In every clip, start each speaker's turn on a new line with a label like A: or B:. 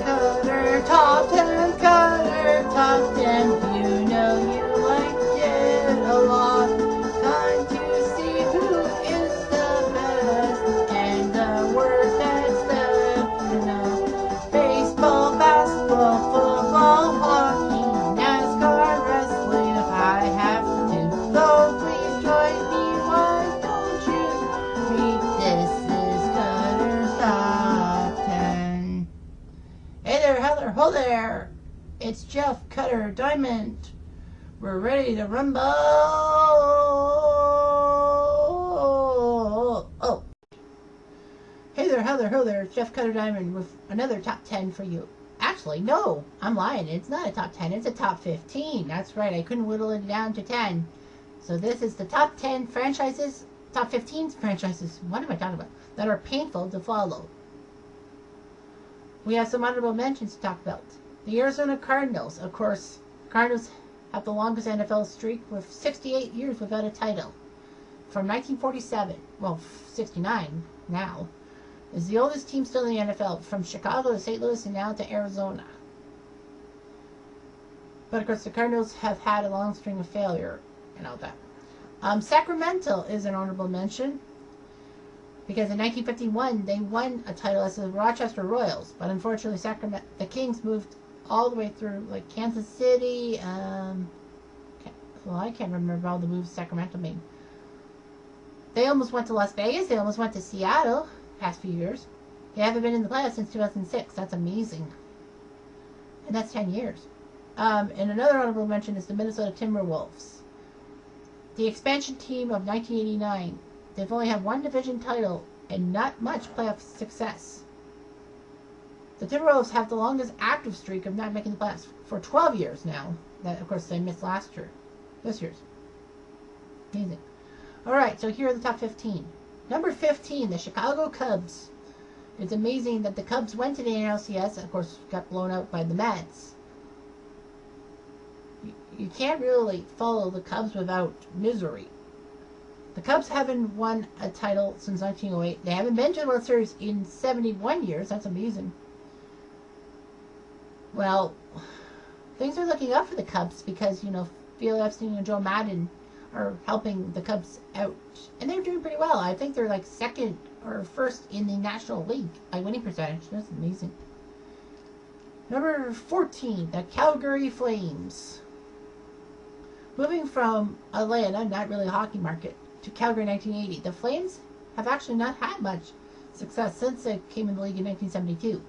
A: Cutter top 10, Cutter top 10. You know you liked it a lot. Time to see who is the best and the worst at stuff. You know, baseball, basketball, football, hockey, NASCAR, wrestling. If I have to, so please join me. Why don't you read? This is Cutter's top 10. Hey there, Heather, ho there! It's Jeff Cutter Diamond. We're ready to rumble. Oh. Hey there, Heather, ho there. It's Jeff Cutter Diamond with another top 10 for you. Actually, no, I'm lying. It's not a top 10, it's a top 15. That's right, I couldn't whittle it down to 10. So this is the top 10 franchises, top 15 franchises, what am I talking about, that are painful to follow. We have some honorable mentions to talk about. The Arizona Cardinals, of course. Cardinals have the longest NFL streak with 68 years without a title. From 1947, well, 69 now, is the oldest team still in the NFL, from Chicago to St. Louis and now to Arizona. But of course, the Cardinals have had a long string of failure and all that. Sacramento is an honorable mention, because in 1951 they won a title as the Rochester Royals, but unfortunately the Kings moved all the way through like Kansas City. Well, I can't remember all the moves Sacramento made. They almost went to Las Vegas. They almost went to Seattle past few years. They haven't been in the playoffs since 2006. That's amazing, and that's 10 years. And another honorable mention is the Minnesota Timberwolves, the expansion team of 1989. They've only had one division title and not much playoff success. The Timberwolves have the longest active streak of not making the playoffs for 12 years now. That, of course, they missed last year. This year's. Amazing. Alright, so here are the top 15. Number 15, the Chicago Cubs. It's amazing that the Cubs went to the NLCS, and of course got blown out by the Mets. You can't really follow the Cubs without misery. The Cubs haven't won a title since 1908. They haven't been to the World Series in 71 years. That's amazing. Well, things are looking up for the Cubs because, you know, Phil Epstein and Joe Madden are helping the Cubs out. And they're doing pretty well. I think they're like second or first in the National League by winning percentage. That's amazing. Number 14, the Calgary Flames. Moving from Atlanta, not really a hockey market, to Calgary in 1980, the Flames have actually not had much success since they came in the league in 1972.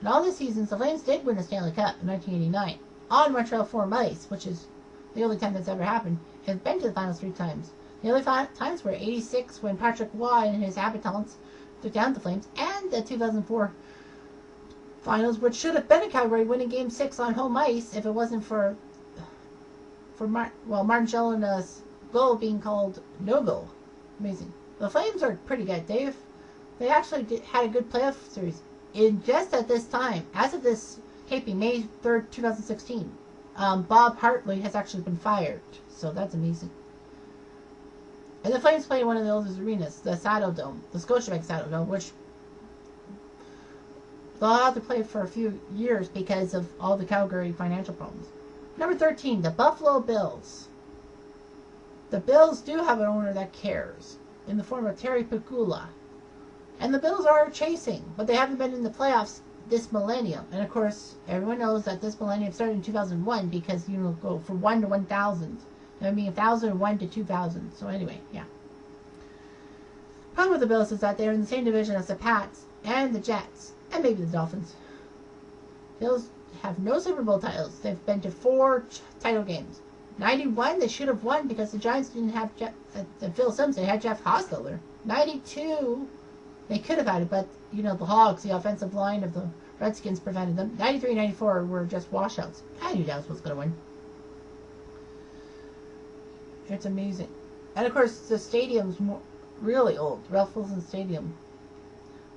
A: In all the seasons, the Flames did win a Stanley Cup in 1989 on Montreal Forum ice, which is the only time that's ever happened. It has been to the finals 3 times. The only times were 86 when Patrick Waugh and his Habitants took down the Flames, and the 2004 finals, which should have been in Calgary, winning Game 6 on home ice if it wasn't for Martin Gelinas' goal being called no goal. Amazing. The Flames are pretty good. They actually had a good playoff series. In just at this time, as of this taping, May 3rd, 2016, Bob Hartley has actually been fired. So that's amazing. And the Flames play in one of the oldest arenas, the Saddledome, the Scotiabank Saddledome, which they'll have to play for a few years because of all the Calgary financial problems. Number 13, the Buffalo Bills. The Bills do have an owner that cares, in the form of Terry Pegula. And the Bills are chasing, but they haven't been in the playoffs this millennium. And of course, everyone knows that this millennium started in 2001 because, you know, go from 1 to 1,000. I mean, 1,001 to 2,000. So anyway, yeah. Problem with the Bills is that they're in the same division as the Pats and the Jets, and maybe the Dolphins. Bills have no Super Bowl titles. They've been to 4 title games. 91, they should have won because the Giants didn't have Phil Simms. They had Jeff Hostetler. 92, they could have had it, but, you know, the Hogs, the offensive line of the Redskins prevented them. 93 and 94 were just washouts. I knew Dallas was going to win. It's amazing. And, of course, the stadium's really old. Ralph Wilson Stadium.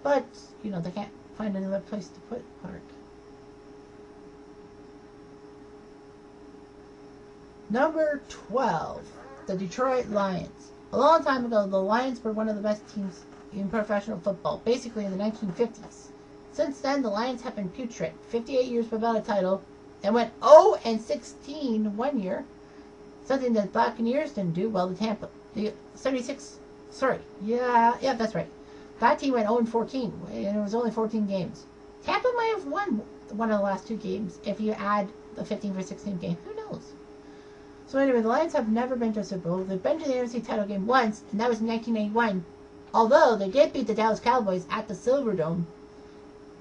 A: But, you know, they can't find another place to put Park. Number 12, the Detroit Lions. A long time ago, the Lions were one of the best teams in professional football, basically in the 1950s. Since then, the Lions have been putrid. 58 years without a title, and went 0-16 one year, something that the Buccaneers didn't do. Well, the 76, that's right. That team went 0-14, and it was only 14 games. Tampa might have won one of the last two games if you add the 15-16 game. Who knows? So anyway, the Lions have never been to a Super Bowl. They've been to the NFC title game once, and that was in 1981. Although they did beat the Dallas Cowboys at the Silverdome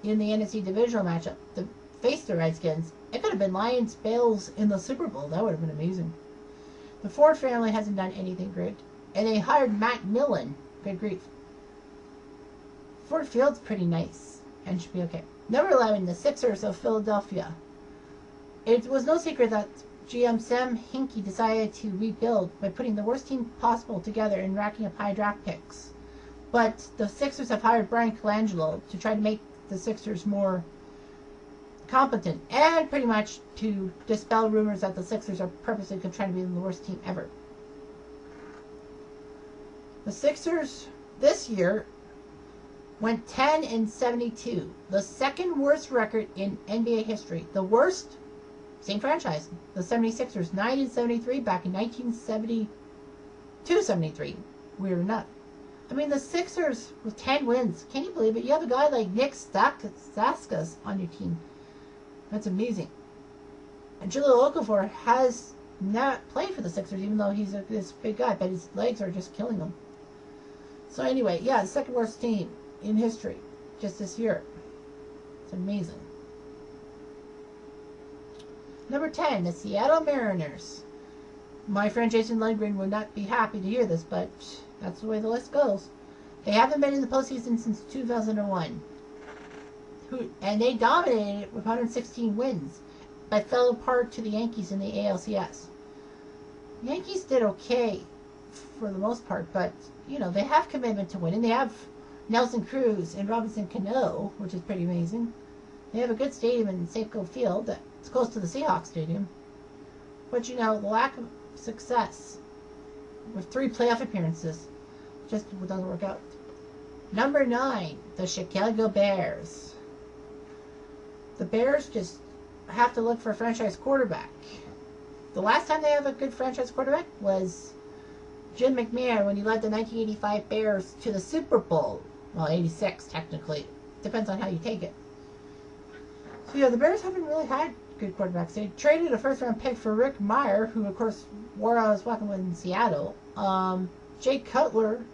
A: in the NFC divisional matchup to face the Redskins. It could have been Lions-Bills in the Super Bowl. That would have been amazing. The Ford family hasn't done anything great, and they hired Matt Millen. Good grief. Ford Field's pretty nice and should be okay. Number 11, the Sixers of Philadelphia. It was no secret that GM Sam Hinkie decided to rebuild by putting the worst team possible together and racking up high draft picks. But the Sixers have hired Brian Colangelo to try to make the Sixers more competent and pretty much to dispel rumors that the Sixers are purposely trying to be the worst team ever. The Sixers this year went 10-72, the second worst record in NBA history. The worst, same franchise, the 76ers, 9-73 back in 1972-73. Weird enough. I mean, the Sixers with 10 wins. Can you believe it? You have a guy like Nick Stauskas on your team. That's amazing. And Jahlil Okafor has not played for the Sixers, even though he's this big guy, but his legs are just killing him. So anyway, yeah, the second worst team in history just this year. It's amazing. Number 10, the Seattle Mariners. My friend Jason Lundgren would not be happy to hear this, but that's the way the list goes. They haven't been in the postseason since 2001. And they dominated it with 116 wins, but fell apart to the Yankees in the ALCS. The Yankees did okay for the most part, but, you know, they have commitment to winning. They have Nelson Cruz and Robinson Cano, which is pretty amazing. They have a good stadium in Safeco Field that's close to the Seahawks Stadium. But, you know, the lack of success with 3 playoff appearances just doesn't work out. Number 9, the Chicago Bears. The Bears just have to look for a franchise quarterback. The last time they have a good franchise quarterback was Jim McMahon when he led the 1985 Bears to the Super Bowl. Well, 86 technically. Depends on how you take it. So yeah, the Bears haven't really had good quarterbacks. They traded a first-round pick for Rick Meyer, who of course wore out his welcome in Seattle. Jay Cutler,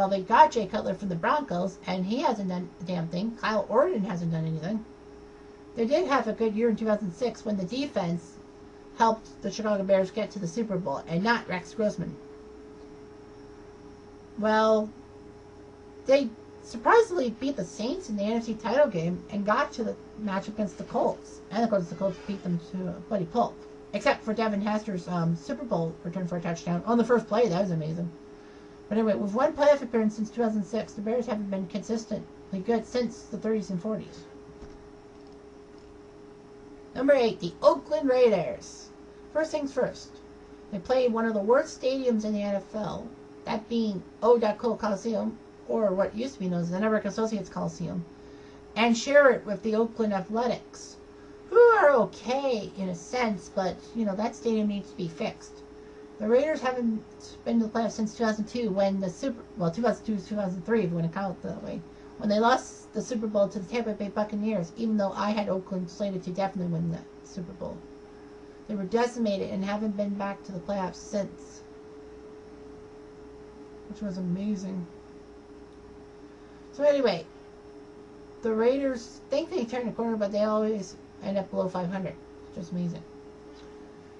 A: they got Jay Cutler from the Broncos, and he hasn't done a damn thing. Kyle Orton hasn't done anything. They did have a good year in 2006 when the defense helped the Chicago Bears get to the Super Bowl, and not Rex Grossman. Well, they surprisingly beat the Saints in the NFC title game and got to the match against the Colts. And of course the Colts beat them to a bloody pulp. Except for Devin Hester's Super Bowl return for a touchdown on the first play. That was amazing. But anyway, with one playoff appearance since 2006, the Bears haven't been consistently good since the 30s and 40s. Number 8, the Oakland Raiders. First things first. They play in one of the worst stadiums in the NFL, that being O.Cole Coliseum, or what used to be known as the Network Associates Coliseum, and share it with the Oakland Athletics, who are okay in a sense, but, you know, that stadium needs to be fixed. The Raiders haven't been to the playoffs since 2002 when 2002-2003, if you want to count it that way, when they lost the Super Bowl to the Tampa Bay Buccaneers, even though I had Oakland slated to definitely win the Super Bowl. They were decimated and haven't been back to the playoffs since, which was amazing. So anyway, the Raiders think they turn the corner, but they always end up below 500. Just amazing.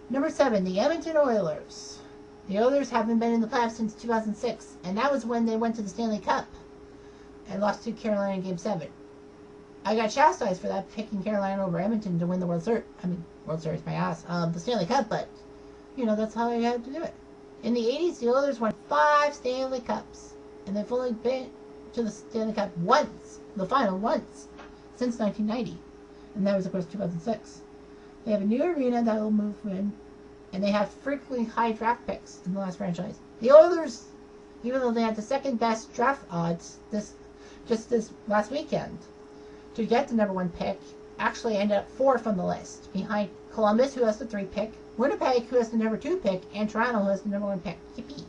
A: Number 7, the Edmonton Oilers. The Oilers haven't been in the playoffs since 2006, and that was when they went to the Stanley Cup and lost to Carolina in Game 7. I got chastised for that, picking Carolina over Edmonton to win the World Series. World Series, my ass. The Stanley Cup, but, you know, that's how I had to do it. In the 80s, the Oilers won 5 Stanley Cups, and they've only been to the Stanley Cup once, the final once, since 1990. And that was, of course, 2006. They have a new arena that will move in, and they have frequently high draft picks in the last franchise. The Oilers, even though they had the second best draft odds this last weekend to get the number 1 pick, actually ended up 4th on the list, behind Columbus, who has the 3 pick, Winnipeg, who has the number 2 pick, and Toronto, who has the number 1 pick. Yippee.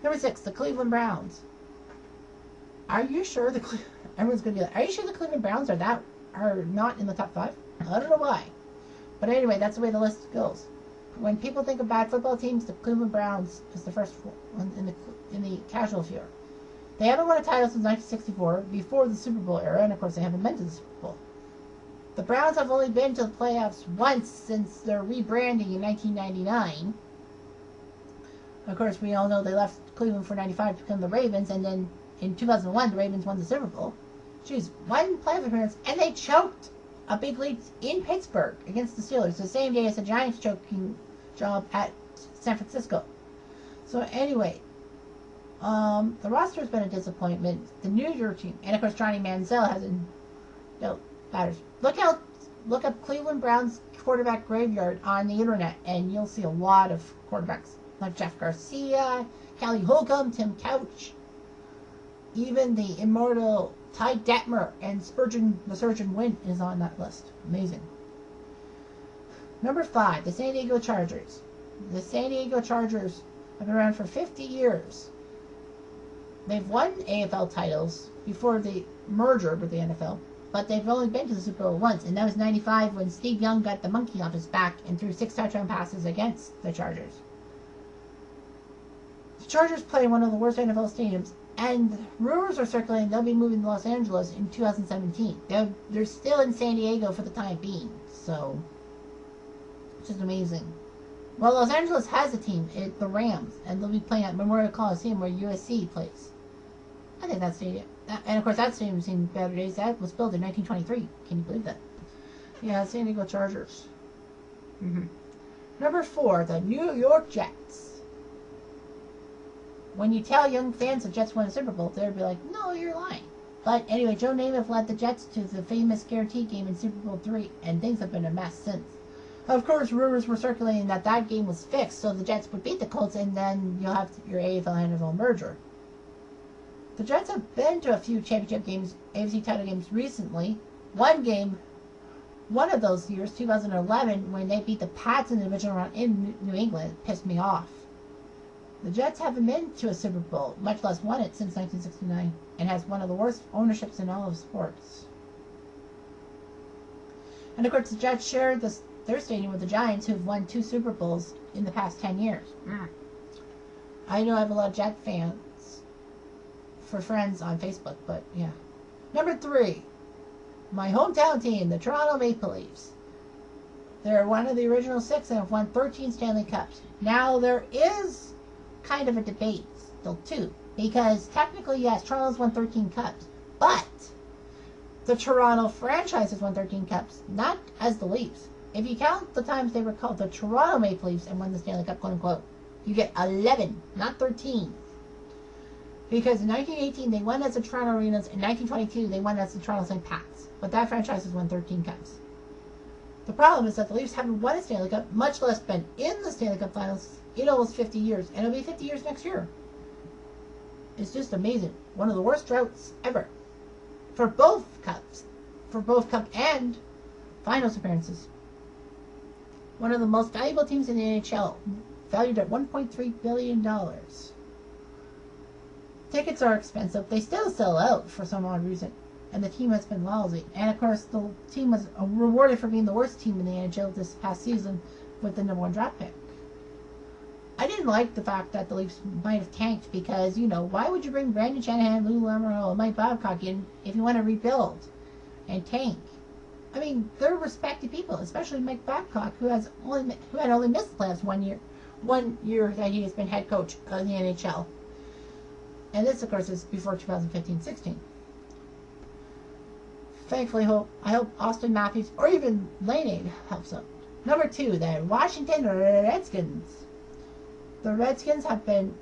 A: Number 6, the Cleveland Browns. Are you sure everyone's gonna be like, are you sure the Cleveland Browns are not in the top 5? I don't know why, but anyway, that's the way the list goes. When people think of bad football teams, the Cleveland Browns is the first one in the casual field. They haven't won a title since 1964, before the Super Bowl era, and of course they haven't been to the Super Bowl. The Browns have only been to the playoffs once since their rebranding in 1999. Of course, we all know they left Cleveland for 95 to become the Ravens, and then in 2001, the Ravens won the Super Bowl. Jeez, one playoff appearance, and they choked a big lead in Pittsburgh against the Steelers, the same day as the Giants choking job at San Francisco. So anyway, the roster has been a disappointment. The New York team, and of course Johnny Manziel hasn't. No matters. Look up Cleveland Browns quarterback graveyard on the internet, and you'll see a lot of quarterbacks like Jeff Garcia, Kelly Holcomb, Tim Couch, even the immortal Ty Detmer and the Surgeon Wynn is on that list. Amazing. Number 5, the San Diego Chargers. The San Diego Chargers have been around for 50 years. They've won AFL titles before the merger with the NFL, but they've only been to the Super Bowl once, and that was 95 when Steve Young got the monkey off his back and threw 6 touchdown passes against the Chargers. The Chargers play in one of the worst NFL stadiums, and rumors are circulating they'll be moving to Los Angeles in 2017. They're still in San Diego for the time being, so it's just amazing. Well, Los Angeles has a team, the Rams, and they'll be playing at Memorial Coliseum where USC plays. I think that stadium, and of course that stadium's seen better days. That was built in 1923. Can you believe that? Yeah, San Diego Chargers. Number 4, the New York Jets. When you tell young fans the Jets won a Super Bowl, they'll be like, no, you're lying. But anyway, Joe Namath led the Jets to the famous guarantee game in Super Bowl III, and things have been a mess since. Of course, rumors were circulating that game was fixed, so the Jets would beat the Colts, and then you'll have your AFL-NFL merger. The Jets have been to a few championship games, AFC title games recently. One of those years, 2011, when they beat the Pats in the divisional round in New England, pissed me off. The Jets haven't been to a Super Bowl, much less won it, since 1969, and has one of the worst ownerships in all of sports. And of course, the Jets share their stadium with the Giants, who've won 2 Super Bowls in the past 10 years. I know I have a lot of Jet fans for friends on Facebook, but yeah. Number 3, my hometown team, the Toronto Maple Leafs. They're one of the original 6 and have won 13 Stanley Cups. Now, there is kind of a debate still too, because technically, yes, Toronto's won 13 cups, but the Toronto franchise has won 13 cups, not as the Leafs. If you count the times they were called the Toronto Maple Leafs and won the Stanley Cup, quote unquote, you get 11, not 13. Because in 1918 they won as the Toronto Arenas, in 1922 they won as the Toronto St. Pats, but that franchise has won 13 cups. The problem is that the Leafs haven't won a Stanley Cup, much less been in the Stanley Cup Finals, in almost 50 years, and it'll be 50 years next year. It's just amazing. One of the worst droughts ever. For both cups and finals appearances. One of the most valuable teams in the NHL, valued at $1.3 billion. Tickets are expensive. They still sell out for some odd reason. And the team has been lousy. And of course, the team was rewarded for being the worst team in the NHL this past season with the number 1 draft pick. I didn't like the fact that the Leafs might have tanked because, why would you bring Brandon Shanahan, Lou Lamoriello, and Mike Babcock in if you want to rebuild and tank? I mean, they're respected people, especially Mike Babcock, who had only missed the playoffs one year that he has been head coach of the NHL. And this, of course, is before 2015-16. Thankfully, I hope Austin Matthews or even Lane helps out. Number 2, the Washington Redskins. The Redskins have been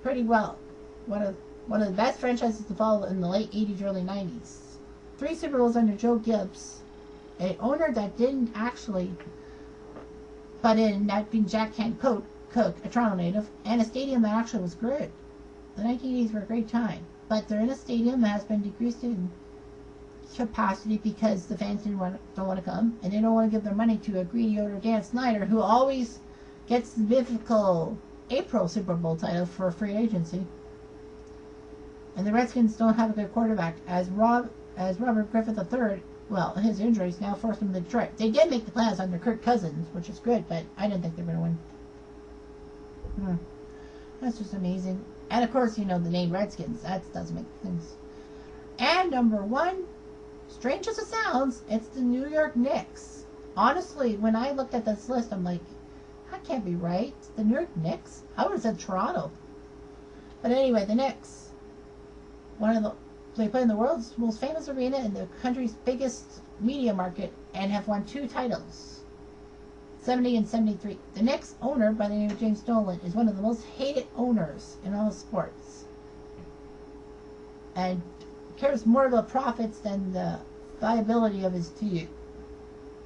A: pretty well. One of the best franchises to follow in the late 80s, early 90s. 3 Super Bowls under Joe Gibbs, an owner that didn't actually but in that being Jack Kent Cook, a Toronto native, and a stadium that actually was good. The 1980s were a great time, but they're in a stadium that has been decreased in capacity because the fans don't want to come, and they don't want to give their money to a greedy owner, Dan Snyder, who always gets the mythical April Super Bowl title for free agency. And the Redskins don't have a good quarterback, as Robert Griffith III. Well, his injuries now forced him to Detroit. They did make the playoffs under Kirk Cousins, which is good, but I didn't think they were going to win. That's just amazing. And of course, the name Redskins. That does make things. And number one, strange as it sounds, it's the New York Knicks. Honestly, when I looked at this list, I'm like, that can't be right. The New York Knicks? I would have said Toronto. But anyway, the Knicks. They play in the world's most famous arena in the country's biggest media market and have won 2 titles, 70 and 73. The Knicks owner, by the name of James Dolan, is one of the most hated owners in all sports, and cares more about profits than the viability of his team.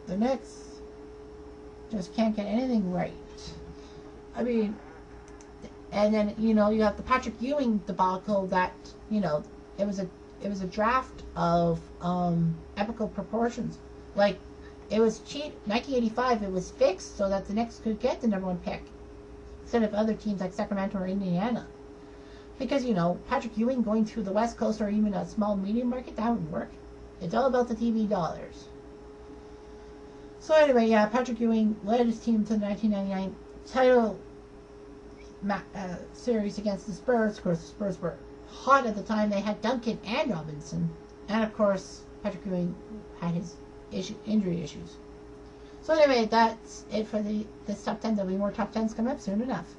A: The Knicks just can't get anything right. I mean, and then you have the Patrick Ewing debacle that it was a draft of epical proportions. Like, it was cheap. 1985, it was fixed so that the Knicks could get the #1 pick instead of other teams like Sacramento or Indiana. Because Patrick Ewing going to the West Coast or even a small medium market, that wouldn't work. It's all about the TV dollars. So anyway, yeah, Patrick Ewing led his team to the 1999 title series against the Spurs. Of course, the Spurs were hot at the time. They had Duncan and Robinson, and of course Patrick Ewing had his injury issues. So anyway, that's it for this top 10. There'll be more top 10s coming up soon enough.